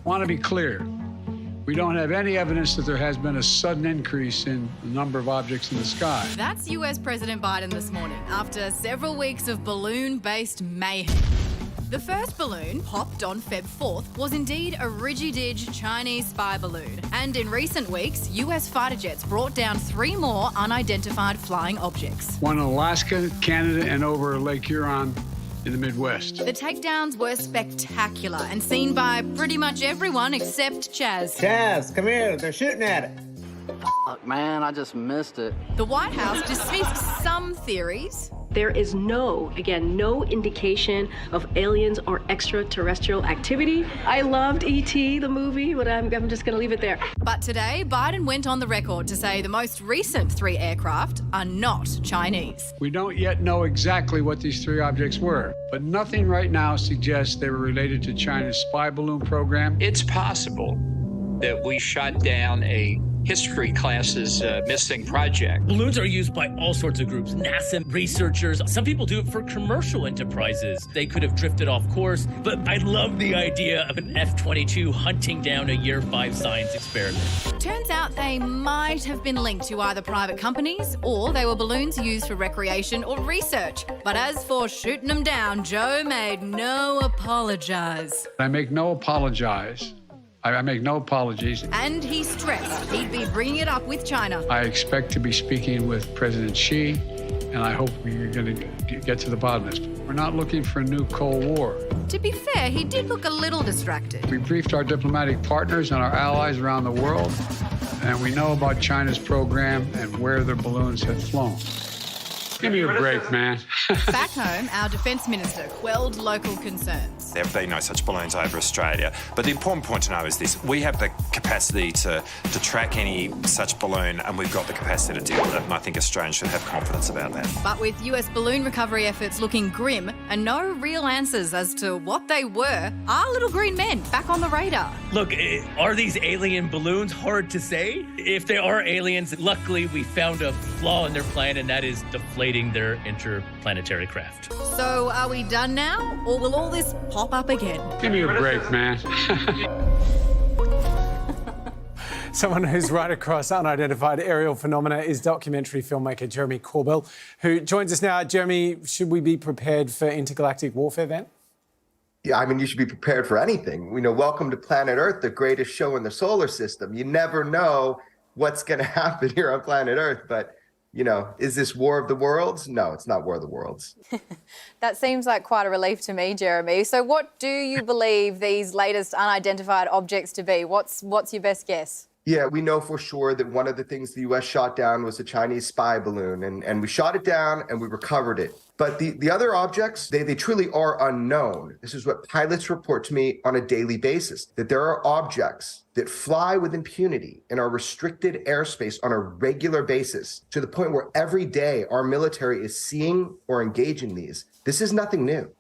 I want to be clear. We don't have any evidence that there has been a sudden increase in the number of objects in the sky. That's US President Biden this morning after several weeks of balloon-based mayhem. The first balloon, popped on Feb 4th, was indeed a ridgy-dig Chinese spy balloon. And in recent weeks, US fighter jets brought down 3 more unidentified flying objects. One in Alaska, Canada, and over Lake Huron in the Midwest. The takedowns were spectacular and seen by pretty much everyone except Chaz. Chaz, come here. They're shooting at it. Fuck, man, I just missed it. The White House dismissed some theories. There is no indication of aliens or extraterrestrial activity. I loved E.T., the movie, but I'm just going to leave it there. But today, Biden went on the record to say the most recent 3 aircraft are not Chinese. We don't yet know exactly what these 3 objects were, but nothing right now suggests they were related to China's spy balloon program. It's possible that we shot down a history class's missing project. Balloons are used by all sorts of groups, NASA researchers. Some people do it for commercial enterprises. They could have drifted off course, but I love the idea of an F-22 hunting down a year 5 science experiment. Turns out they might have been linked to either private companies or they were balloons used for recreation or research. But as for shooting them down, Joe made no apologize. I make no apologies. And he stressed he'd be bringing it up with China. I expect to be speaking with President Xi, and I hope we're going to get to the bottom of this. We're not looking for a new Cold War. To be fair, he did look a little distracted. We briefed our diplomatic partners and our allies around the world, and we know about China's program and where their balloons have flown. Give me a break, man. Back home, our defence minister quelled local concerns. There have been no such balloons over Australia. But the important point to know is this. We have the capacity to track any such balloon, and we've got the capacity to deal with it. And I think Australians should have confidence about that. But with US balloon recovery efforts looking grim and no real answers as to what they were, are little green men back on the radar? Look, are these alien balloons? Hard to say. If they are aliens, luckily we found a flaw in their plan, and that is deflating their interplanetary craft. So are we done now, or will all this pop up again? Give me a break, man. Someone who's right across unidentified aerial phenomena is documentary filmmaker Jeremy Corbell, who joins us now. Jeremy, should we be prepared for intergalactic warfare then? Yeah, I mean, you should be prepared for anything. Welcome to Planet Earth, the greatest show in the solar system. You never know what's going to happen here on planet Earth, but is this War of the Worlds? No, it's not War of the Worlds. That seems like quite a relief to me, Jeremy. So what do you believe these latest unidentified objects to be? What's your best guess? Yeah, we know for sure that one of the things the U.S. shot down was a Chinese spy balloon, and we shot it down and we recovered it. But the other objects, they truly are unknown. This is what pilots report to me on a daily basis, that there are objects that fly with impunity in our restricted airspace on a regular basis, to the point where every day our military is seeing or engaging these. This is nothing new.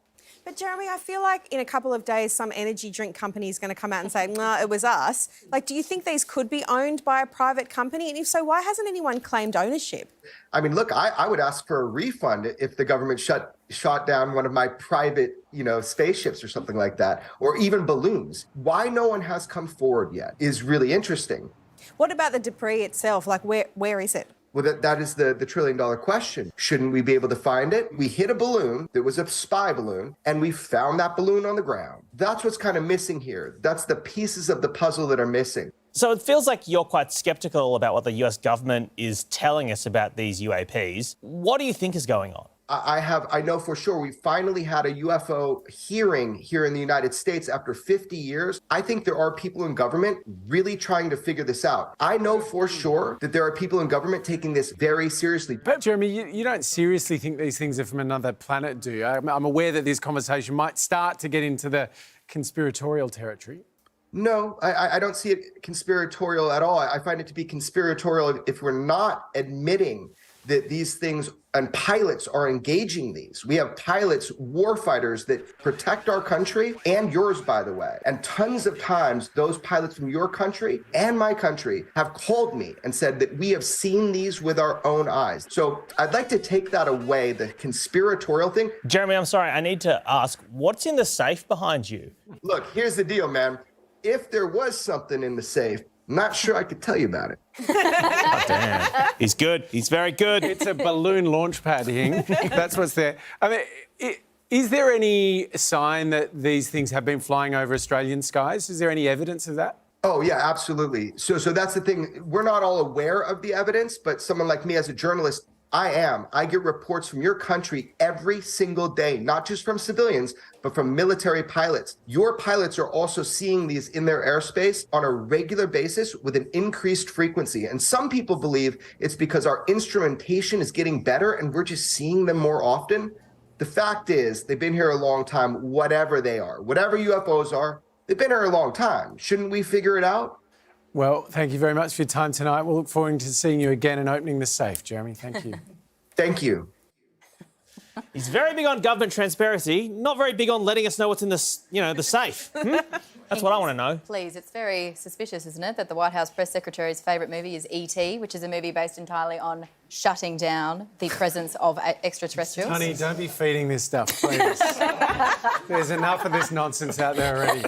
But Jeremy, I feel like in a couple of days, some energy drink company is going to come out and say, no, it was us. Do you think these could be owned by a private company? And if so, why hasn't anyone claimed ownership? I mean, look, I would ask for a refund if the government shot down one of my private, spaceships or something like that, or even balloons. Why no one has come forward yet is really interesting. What about the debris itself? Where is it? Well, that is the trillion-dollar question. Shouldn't we be able to find it? We hit a balloon that was a spy balloon, and we found that balloon on the ground. That's what's kind of missing here. That's the pieces of the puzzle that are missing. So it feels like you're quite skeptical about what the US government is telling us about these UAPs. What do you think is going on? I know for sure we finally had a UFO hearing here in the United States after 50 years. I think there are people in government really trying to figure this out. I know for sure that there are people in government taking this very seriously. But Jeremy, you don't seriously think these things are from another planet, do you? I'm aware that this conversation might start to get into the conspiratorial territory. No, I don't see it conspiratorial at all. I find it to be conspiratorial if we're not admitting that these things and pilots are engaging these. We have pilots, warfighters that protect our country and yours, by the way. And tons of times, those pilots from your country and my country have called me and said that we have seen these with our own eyes. So I'd like to take that away, the conspiratorial thing. Jeremy, I'm sorry, I need to ask, what's in the safe behind you? Look, here's the deal, man. if there was something in the safe, I'm not sure I could tell you about it. Oh, damn. He's good. He's very good. It's a balloon launch pad, Hing. That's what's there. I mean, is there any sign that these things have been flying over Australian skies? Is there any evidence of that? Oh, yeah, absolutely. So that's the thing. We're not all aware of the evidence, but someone like me as a journalist, I am. I get reports from your country every single day, not just from civilians, but from military pilots. Your pilots are also seeing these in their airspace on a regular basis with an increased frequency. And some people believe it's because our instrumentation is getting better and we're just seeing them more often. The fact is, they've been here a long time, whatever they are, whatever UFOs are. They've been here a long time. Shouldn't we figure it out? Well, thank you very much for your time tonight. We'll look forward to seeing you again and opening the safe, Jeremy. Thank you. Thank you. He's very big on government transparency, not very big on letting us know what's in the, the safe. That's what I want to know. Please, it's very suspicious, isn't it, that the White House press secretary's favourite movie is E.T., which is a movie based entirely on shutting down the presence of extraterrestrials. Honey, don't be feeding this stuff, please. There's enough of this nonsense out there already.